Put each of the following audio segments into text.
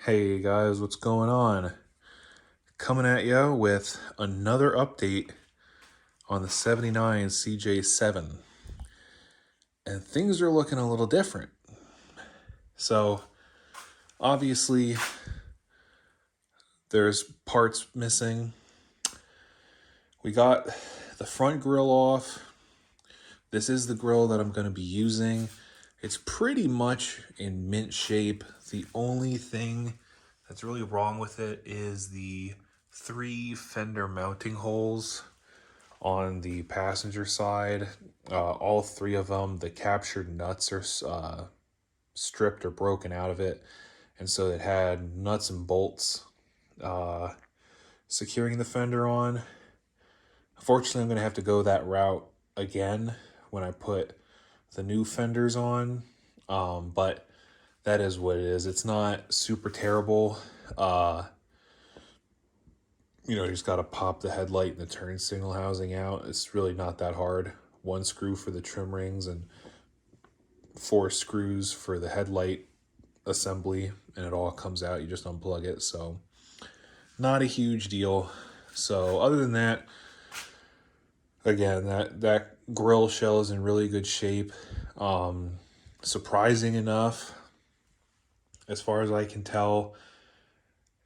Hey guys, what's going on? Coming at you with another update on the 79 CJ7. And things are looking a little different. So, obviously, there's parts missing. We got the front grill off. This is the grill that I'm going to be using. It's pretty much in mint shape. The only thing that's really wrong with it is the 3 fender mounting holes on the passenger side. All 3 of them, the captured nuts are stripped or broken out of it. And so it had nuts and bolts securing the fender on. Unfortunately, I'm going to have to go that route again when I put the new fenders on. But that is what it is. It's not super terrible. You just got to pop the headlight and the turn signal housing out. It's really not that hard. 1 screw for the trim rings and 4 screws for the headlight assembly, and it all comes out. You just unplug it. So not a huge deal. So other than that, again, that grill shell is in really good shape. Surprising enough, as far as I can tell,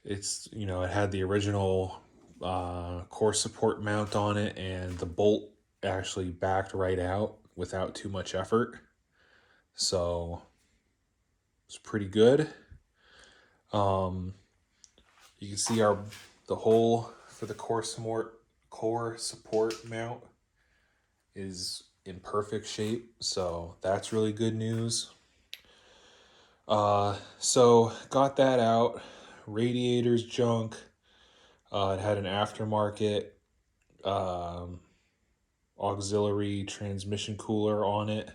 it had the original core support mount on it, and the bolt actually backed right out without too much effort. So it's pretty good. You can see the hole for the core support mount is in perfect shape, so that's really good news. So got that out. Radiator's junk. It had an aftermarket auxiliary transmission cooler on it.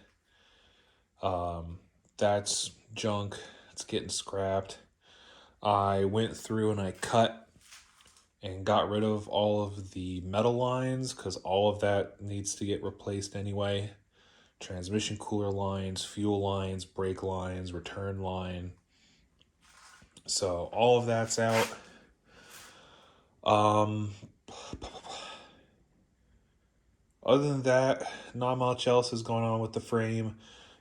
That's junk. It's getting scrapped. I went through and I cut and got rid of all of the metal lines because all of that needs to get replaced anyway. Transmission cooler lines, fuel lines, brake lines, return line. So all of that's out. Other than that, not much else is going on with the frame.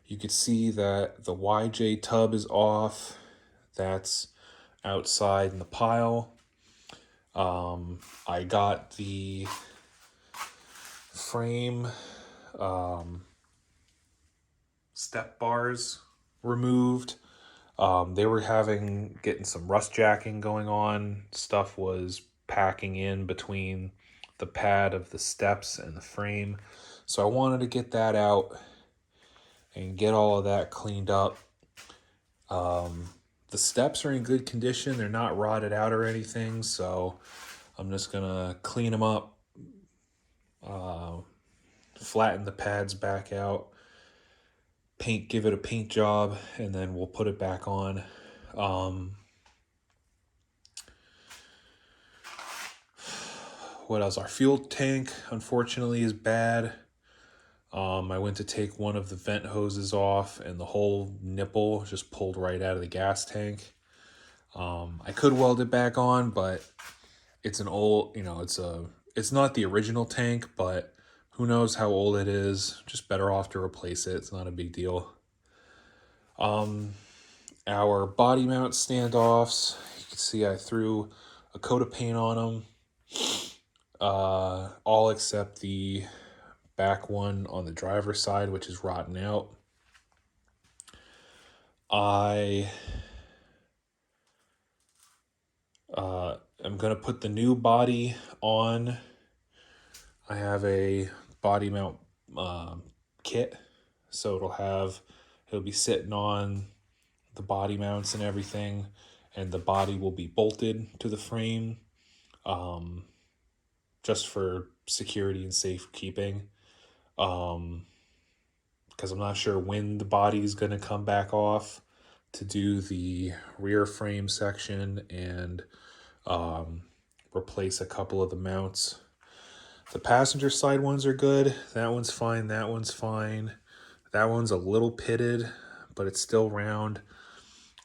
You could see that the YJ tub is off. That's outside in the pile. I got the frame step bars removed. They were getting some rust jacking going on. Stuff was packing in between the pad of the steps and the frame. So I wanted to get that out and get all of that cleaned up. The steps are in good condition. They're not rotted out or anything. So I'm just going to clean them up, flatten the pads back out, give it a paint job, and then we'll put it back on. What else? Our fuel tank, unfortunately, is bad. I went to take one of the vent hoses off, and the whole nipple just pulled right out of the gas tank. I could weld it back on, but it's an old, it's not the original tank, but who knows how old it is. Just better off to replace it. It's not a big deal. Our body mount standoffs, you can see I threw a coat of paint on them. All except the back one on the driver's side, which is rotten out. I am going to put the new body on. I have a body mount kit, so it'll be sitting on the body mounts and everything, and the body will be bolted to the frame just for security and safekeeping. Because I'm not sure when the body is going to come back off to do the rear frame section and replace a couple of the mounts. The passenger side ones are good. That one's fine. That one's fine. That one's a little pitted, but it's still round.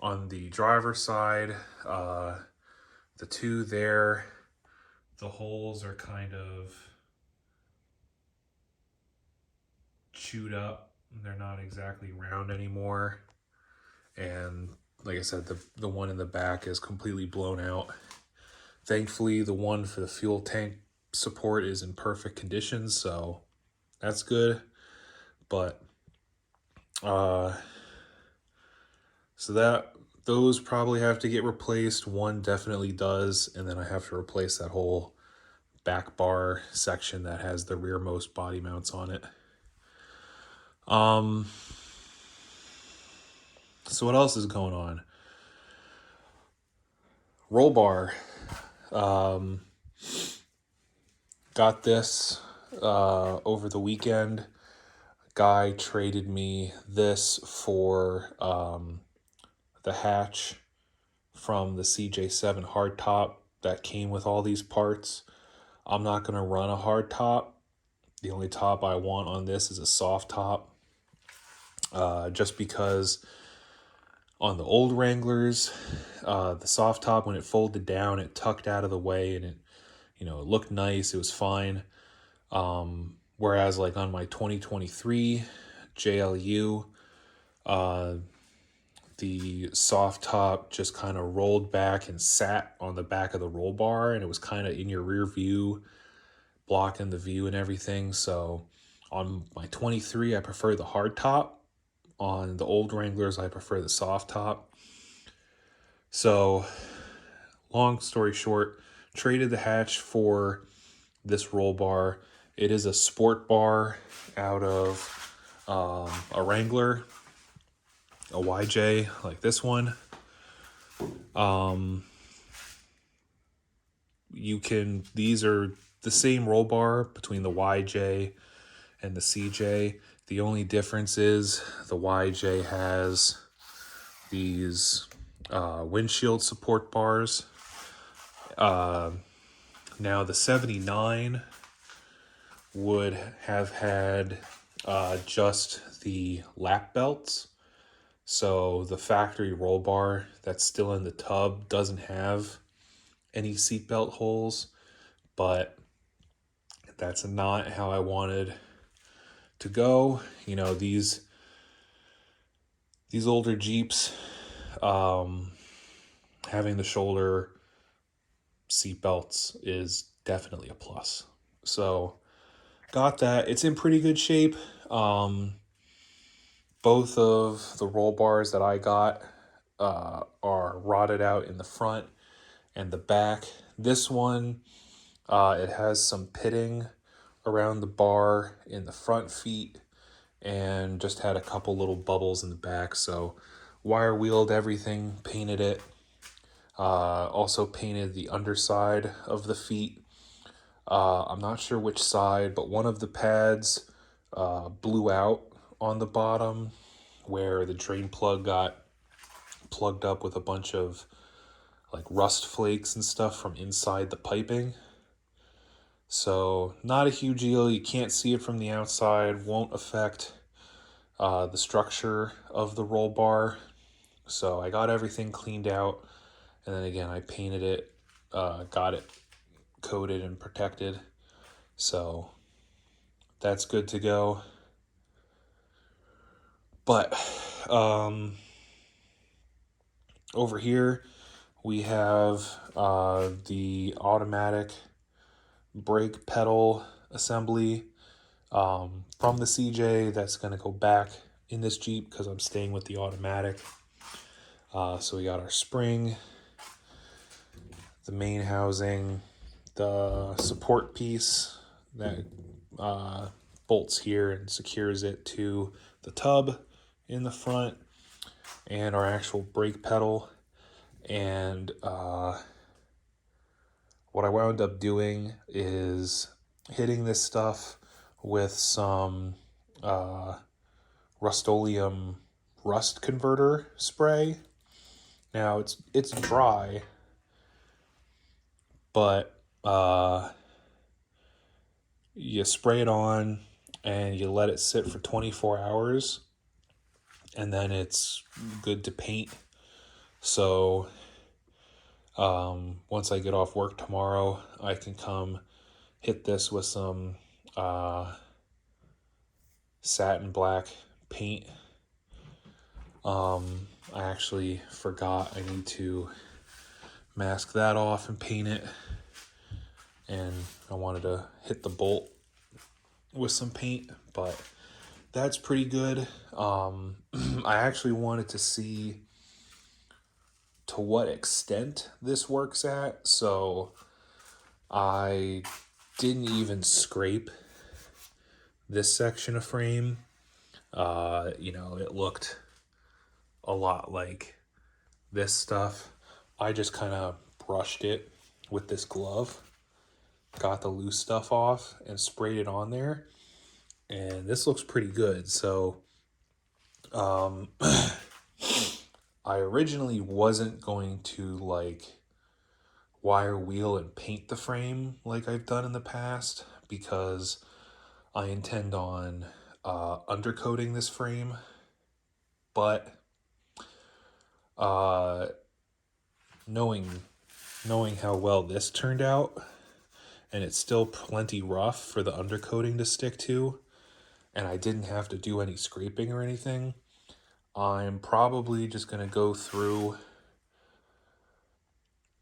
On the driver's side, the two there, the holes are kind of chewed up. They're not exactly round anymore. And like I said, the one in the back is completely blown out. Thankfully, the one for the fuel tank support is in perfect condition, so that's good. But so those probably have to get replaced. One definitely does, and then I have to replace that whole back bar section that has the rearmost body mounts on it. So what else is going on? Roll bar. Got this over the weekend. Guy traded me this for the hatch from the CJ7 hardtop that came with all these parts. I'm not going to run a hard top. The only top I want on this is a soft top. Just because on the old Wranglers, the soft top, when it folded down, it tucked out of the way and it looked nice. It was fine. Whereas like on my 2023 JLU, the soft top just kind of rolled back and sat on the back of the roll bar, and it was kind of in your rear view, blocking the view and everything. So on my 23, I prefer the hard top. On the old Wranglers, I prefer the soft top. So long story short, traded the hatch for this roll bar. It is a sport bar out of a Wrangler, a YJ like this one. These are the same roll bar between the YJ and the CJ. The only difference is the YJ has these windshield support bars. Now the 79 would have had just the lap belts. So the factory roll bar that's still in the tub doesn't have any seatbelt holes, but that's not how I wanted to go. These older Jeeps, having the shoulder seatbelts is definitely a plus. So got that. It's in pretty good shape. Both of the roll bars that I got are rotted out in the front and the back. This one, it has some pitting around the bar in the front feet and just had a couple little bubbles in the back. So wire wheeled everything, painted it. Also painted the underside of the feet. I'm not sure which side, but one of the pads blew out on the bottom where the drain plug got plugged up with a bunch of like rust flakes and stuff from inside the piping. So not a huge deal. You can't see it from the outside. Won't affect the structure of the roll bar. So I got everything cleaned out. And then again, I painted it, got it coated and protected. So that's good to go. But over here, we have the automatic brake pedal assembly from the CJ that's going to go back in this Jeep because I'm staying with the automatic. So we got our spring, the main housing, the support piece that bolts here and secures it to the tub in the front, and our actual brake pedal. And what I wound up doing is hitting this stuff with some Rust-Oleum rust converter spray. Now it's dry, but you spray it on and you let it sit for 24 hours, and then it's good to paint. So once I get off work tomorrow, I can come hit this with some satin black paint. I actually forgot I need to mask that off and paint it, and I wanted to hit the bolt with some paint, but that's pretty good. I actually wanted to see to what extent this works at, so I didn't even scrape this section of frame. It looked a lot like this stuff. I just kind of brushed it with this glove, got the loose stuff off, and sprayed it on there. And this looks pretty good. So I originally wasn't going to wire wheel and paint the frame like I've done in the past, because I intend on undercoating this frame. But knowing how well this turned out, and it's still plenty rough for the undercoating to stick to, and I didn't have to do any scraping or anything, I'm probably just going to go through,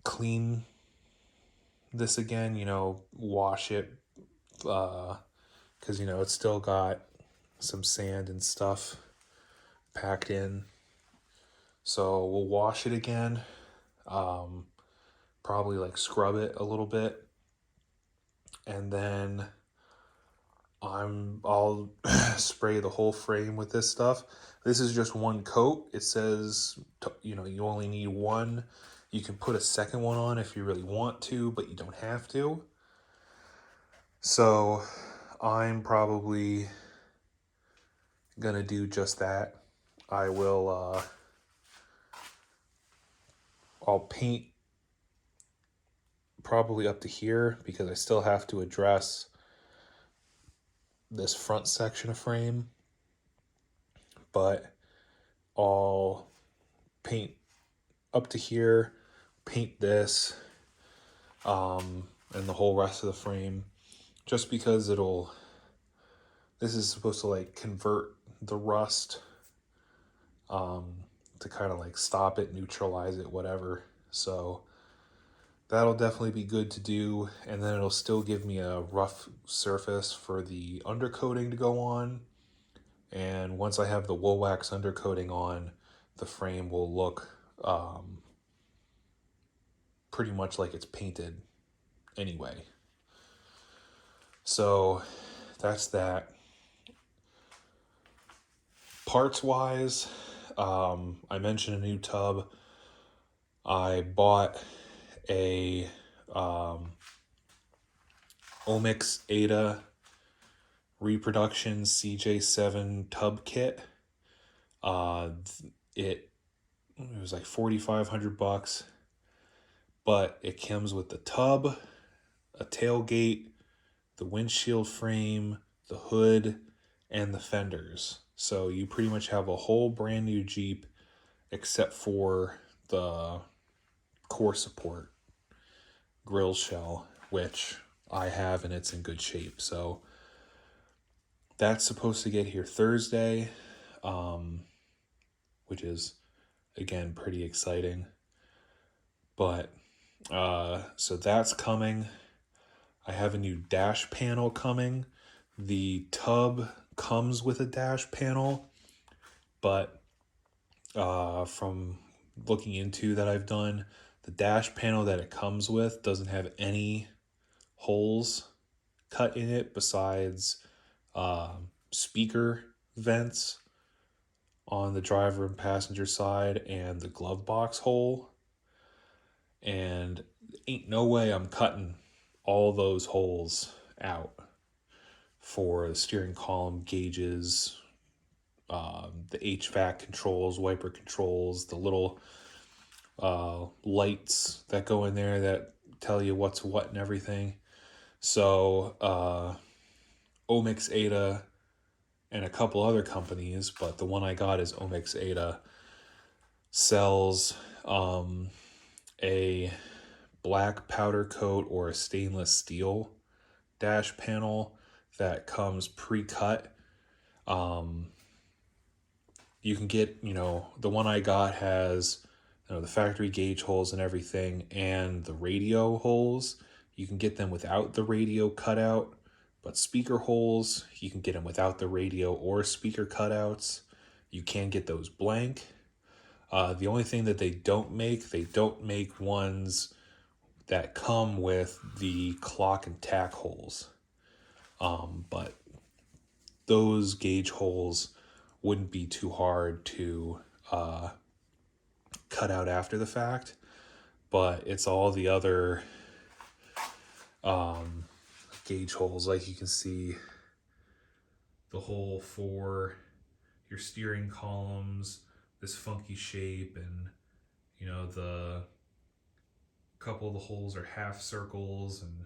clean this again, wash it, because, it's still got some sand and stuff packed in. So we'll wash it again, probably scrub it a little bit, and then I'll spray the whole frame with this stuff. This is just one coat. It says, you only need one. You can put a second one on if you really want to, but you don't have to. So I'm probably gonna do just that. I will, I'll paint probably up to here, because I still have to address this front section of frame, but I'll paint up to here, paint this, and the whole rest of the frame, just because this is supposed to convert the rust, to kind of stop it, neutralize it, whatever. So that'll definitely be good to do, and then it'll still give me a rough surface for the undercoating to go on. And once I have the wool wax undercoating on, the frame will look pretty much like it's painted anyway. So that's that. Parts wise, I mentioned a new tub. I bought a Omg Ada reproduction CJ7 tub kit. It was like $4,500, but it comes with the tub, a tailgate, the windshield frame, the hood, and the fenders. So you pretty much have a whole brand new Jeep, except for the core support grill shell, which I have, and it's in good shape. So that's supposed to get here Thursday, which is, again, pretty exciting. But so that's coming. I have a new dash panel coming. The tub comes with a dash panel, but from looking into that I've done, the dash panel that it comes with doesn't have any holes cut in it besides speaker vents on the driver and passenger side and the glove box hole. And ain't no way I'm cutting all those holes out for the steering column gauges, the HVAC controls, wiper controls, the little lights that go in there that tell you what's what and everything. So Omg Ada and a couple other companies, but the one I got is Omg Ada, sells a black powder coat or a stainless steel dash panel that comes pre-cut. You can get, the one I got has, the factory gauge holes and everything, and the radio holes. You can get them without the radio cutout, but speaker holes, you can get them without the radio or speaker cutouts. You can get those blank. The only thing that they don't make ones that come with the clock and tack holes. But those gauge holes wouldn't be too hard to cut out after the fact, but it's all the other gauge holes. Like you can see the hole for your steering columns, this funky shape, and the couple of the holes are half circles, and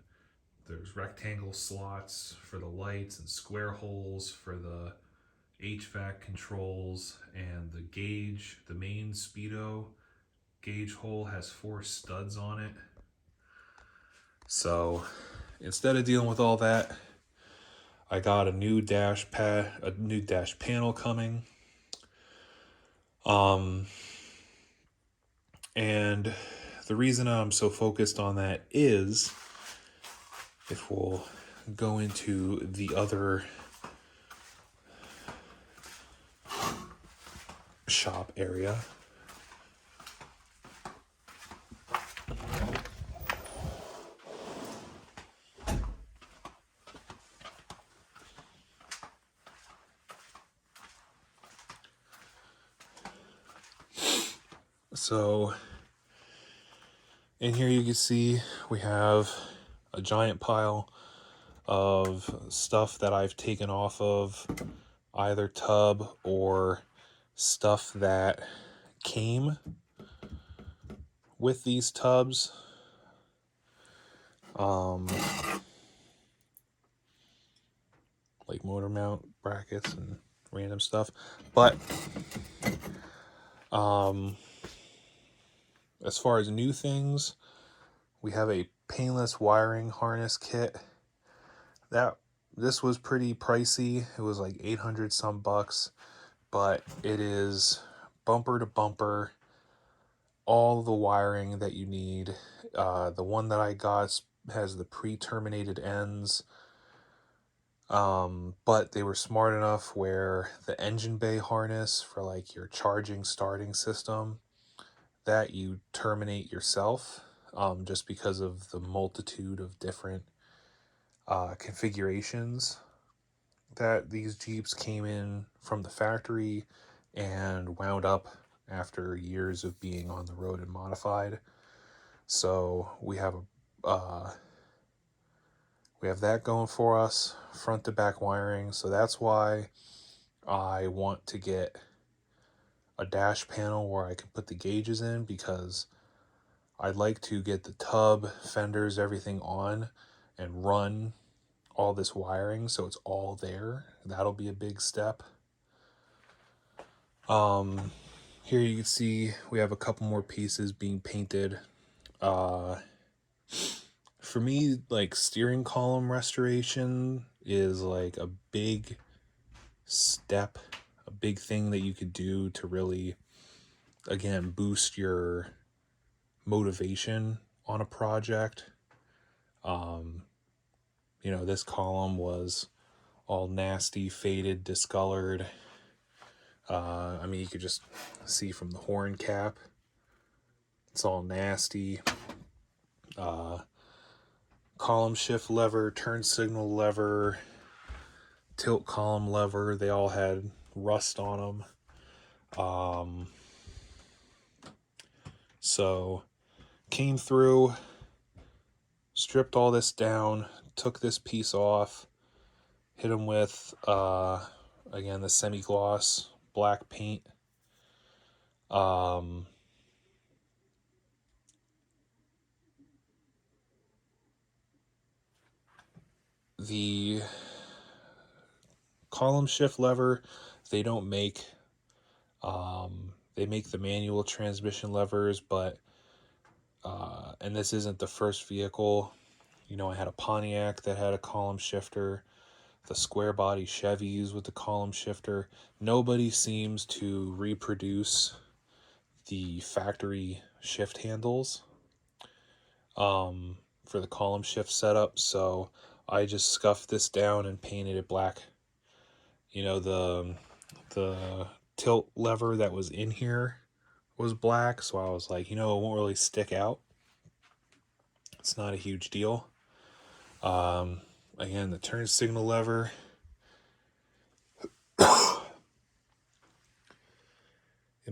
there's rectangle slots for the lights and square holes for the HVAC controls, and the gauge, the main speedo gauge hole has 4 studs on it. So instead of dealing with all that, I got a new dash panel coming. And the reason I'm so focused on that is, if we'll go into the other shop area. So in here you can see we have a giant pile of stuff that I've taken off of either tub or stuff that came with these tubs. Like motor mount brackets and random stuff. But as far as new things, we have a painless wiring harness kit. This was pretty pricey. It was like 800 some bucks, but it is bumper to bumper, all the wiring that you need. The one that I got has the pre-terminated ends, but they were smart enough where the engine bay harness for like your charging starting system, that you terminate yourself, just because of the multitude of different configurations that these Jeeps came in from the factory and wound up after years of being on the road and modified. So we have that going for us, front to back wiring. So that's why I want to get a dash panel where I can put the gauges in, because I'd like to get the tub, fenders, everything on and run all this wiring so it's all there. That'll be a big step. Here you can see we have a couple more pieces being painted. For me, like, steering column restoration is like a big step, a big thing that you could do to really, again, boost your motivation on a project. This column was all nasty, faded, discolored. You could just see from the horn cap, it's all nasty. Column shift lever, turn signal lever, tilt column lever, they all had rust on them. So came through, stripped all this down, took this piece off, hit them with, again, the semi-gloss black paint. The column shift lever, they don't make. They make the manual transmission levers, but and this isn't the first vehicle. You know, I had a Pontiac that had a column shifter, the square body Chevys with the column shifter. Nobody seems to reproduce the factory shift handles for the column shift setup, so I just scuffed this down and painted it black. You know, the tilt lever that was in here was black, so I was like, you know, it won't really stick out. It's not a huge deal. Again, the turn signal lever. It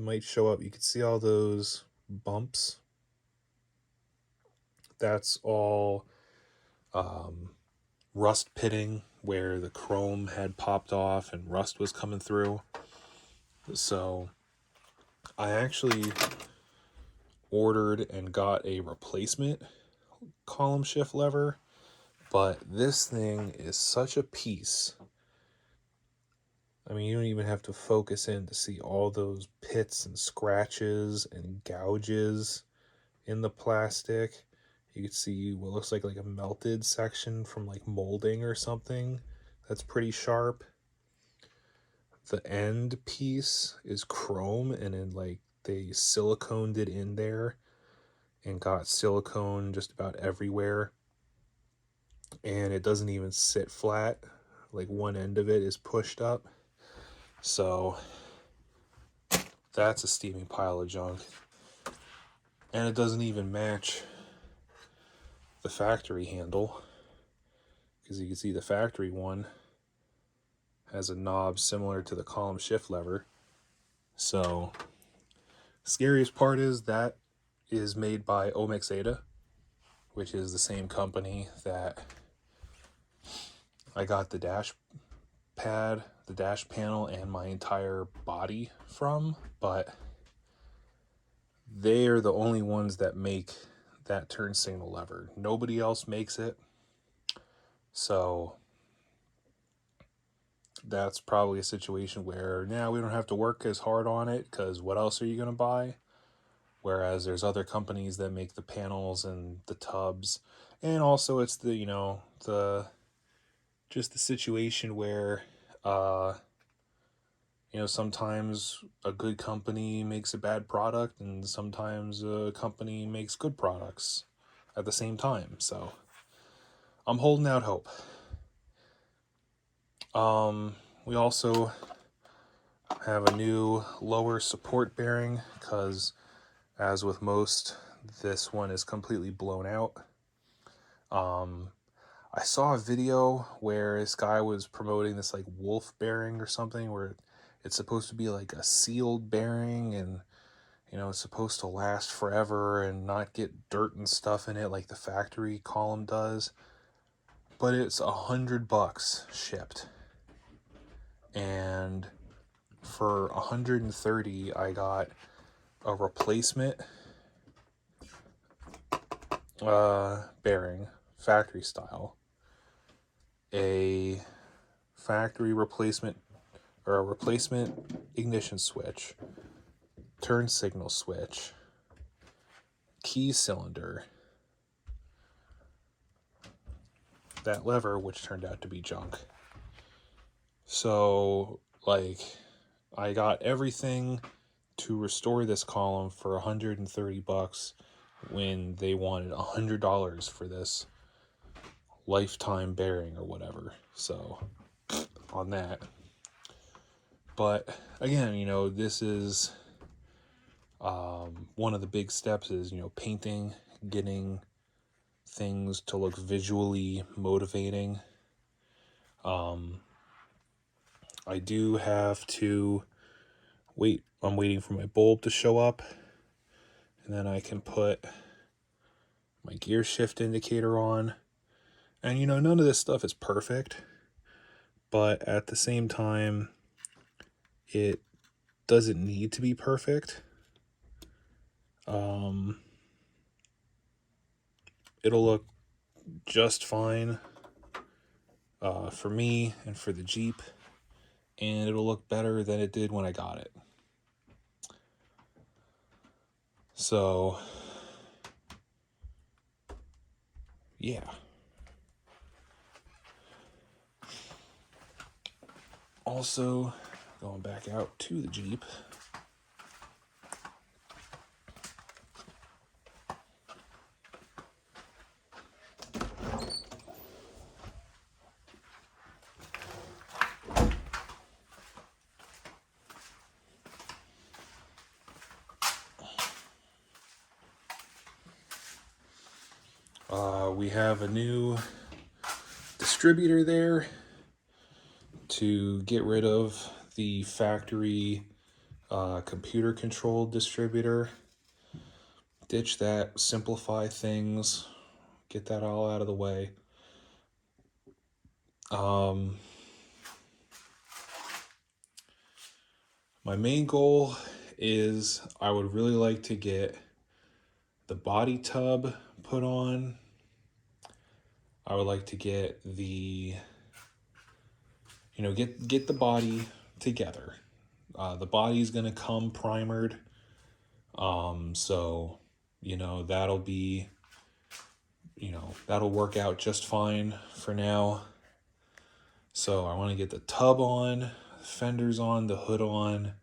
might show up. You can see all those bumps. That's all rust pitting where the chrome had popped off and rust was coming through. So I actually ordered and got a replacement column shift lever, but this thing is such a piece. I mean, you don't even have to focus in to see all those pits and scratches and gouges in the plastic. You can see what looks like a melted section from like molding or something. That's pretty sharp. The end piece is chrome, and then like they siliconed it in there and got silicone just about everywhere. And it doesn't even sit flat. Like one end of it is pushed up. So that's a steaming pile of junk. And it doesn't even match the factory handle, because you can see the factory one has a knob similar to the column shift lever. So scariest part is that is made by Omg, which is the same company that I got the dash pad, the dash panel, and my entire body from, but they are the only ones that make that turn signal lever. Nobody else makes it. So that's probably a situation where now we don't have to work as hard on it, because what else are you going to buy? Whereas there's other companies that make the panels and the tubs. And also it's the, you know, just the situation where, you know, sometimes a good company makes a bad product and sometimes a company makes good products at the same time. So I'm holding out hope. We also have a new lower support bearing, because as with most, this one is completely blown out. I saw a video where this guy was promoting this like wolf bearing or something, where it's supposed to be like a sealed bearing, and you know, it's supposed to last forever and not get dirt and stuff in it like the factory column does. But it's $100 shipped, and for $130 I got a replacement bearing, factory style, a factory replacement or a replacement ignition switch, turn signal switch, key cylinder, that lever, which turned out to be junk. So like, I got everything to restore this column for $130 when they wanted $100 for this lifetime bearing or whatever. So on that. But again, you know, this is one of the big steps is, you know, painting, getting things to look visually motivating. I do have to wait. I'm waiting for my bulb to show up, and then I can put my gear shift indicator on. And you know, none of this stuff is perfect, but at the same time, it doesn't need to be perfect. It'll look just fine for me and for the Jeep, and it'll look better than it did when I got it. So, yeah. Also, going back out to the Jeep. We have a new distributor there to get rid of the factory computer controlled distributor. Ditch that, simplify things, get that all out of the way. My main goal is I would really like to get the body tub put on. I would like to get the, get the body together. The body is going to come primered. So, that'll be, that'll work out just fine for now. So I want to get the tub on, fenders on, the hood on.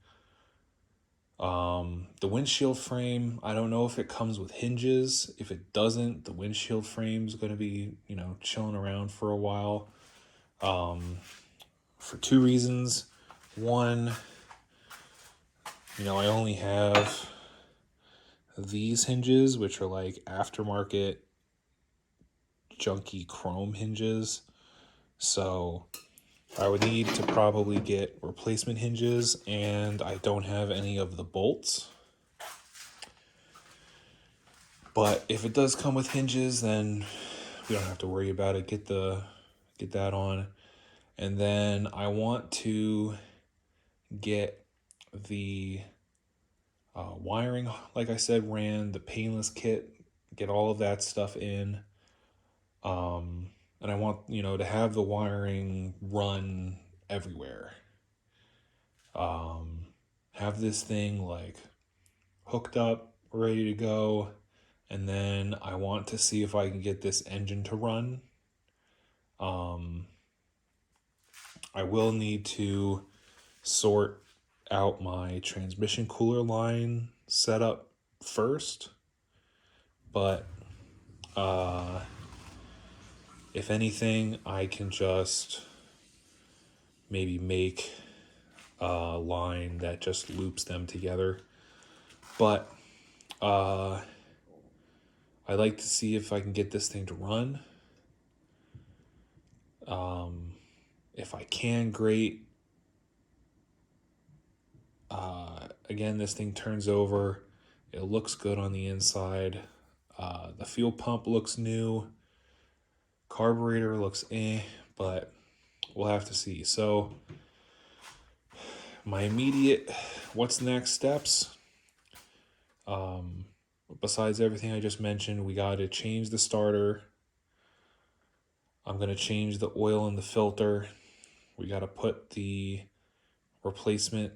The windshield frame, I don't know if it comes with hinges. If it doesn't, the windshield frame's going to be, chilling around for a while. For two reasons. One, I only have these hinges, which are like aftermarket junky chrome hinges. So I would need to probably get replacement hinges, and I don't have any of the bolts. But if it does come with hinges, then we don't have to worry about it. Get that on. And then I want to get the wiring, like I said, ran, the painless kit, get all of that stuff in. And I want, to have the wiring run everywhere. Have this thing like hooked up, ready to go. And then I want to see if I can get this engine to run. I will need to sort out my transmission cooler line setup first. But if anything, I can just maybe make a line that just loops them together. But I'd like to see if I can get this thing to run. If I can, great. Again, this thing turns over. It looks good on the inside. The fuel pump looks new. Carburetor looks but we'll have to see. So my immediate what's next steps, besides everything I just mentioned, we got to change the starter. I'm going to change the oil in the filter. We got to put the replacement,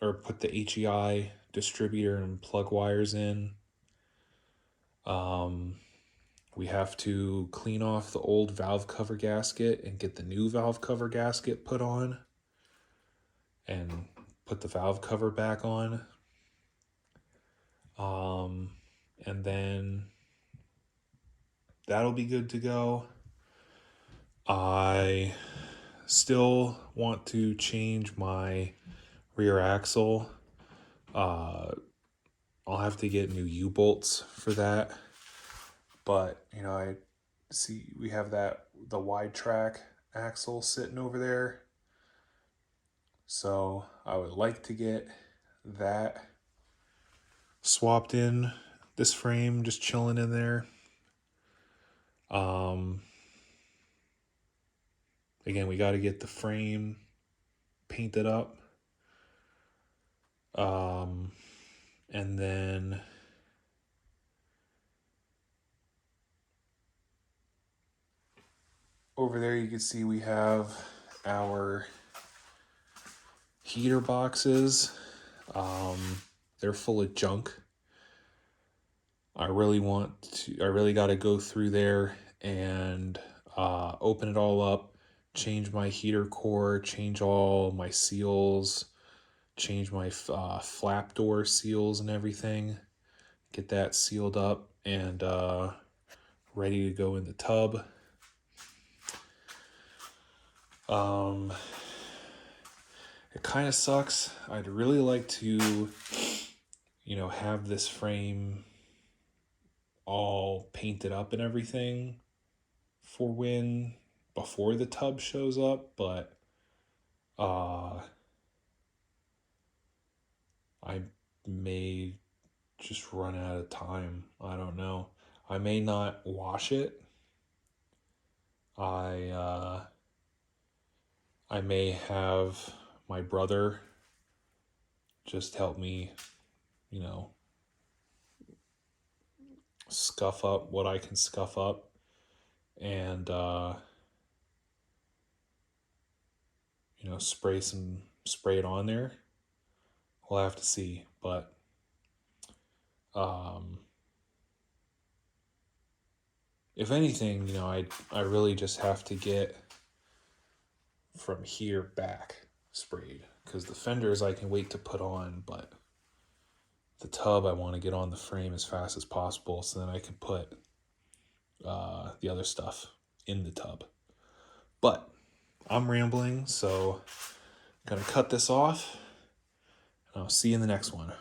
or put the HEI distributor and plug wires in. We have to clean off the old valve cover gasket and get the new valve cover gasket put on and put the valve cover back on. And then that'll be good to go. I still want to change my rear axle. I'll have to get new U-bolts for that. But, I see we have the wide track axle sitting over there. So I would like to get that swapped in, this frame just chilling in there. Again, we got to get the frame painted up. And then over there you can see we have our heater boxes. They're full of junk. I really got to go through there and open it all up, change my heater core, change all my seals, change my flap door seals and everything, get that sealed up and ready to go in the tub. It kind of sucks. I'd really like to, have this frame all painted up and everything for when before the tub shows up, but I may just run out of time. I don't know. I may not wash it. I may have my brother just help me, scuff up what I can scuff up and spray it on there. We'll have to see, but if anything, I really just have to get from here back sprayed, because the fenders I can wait to put on, but the tub I want to get on the frame as fast as possible so then I can put the other stuff in the tub. But I'm rambling, so I'm gonna cut this off and I'll see you in the next one.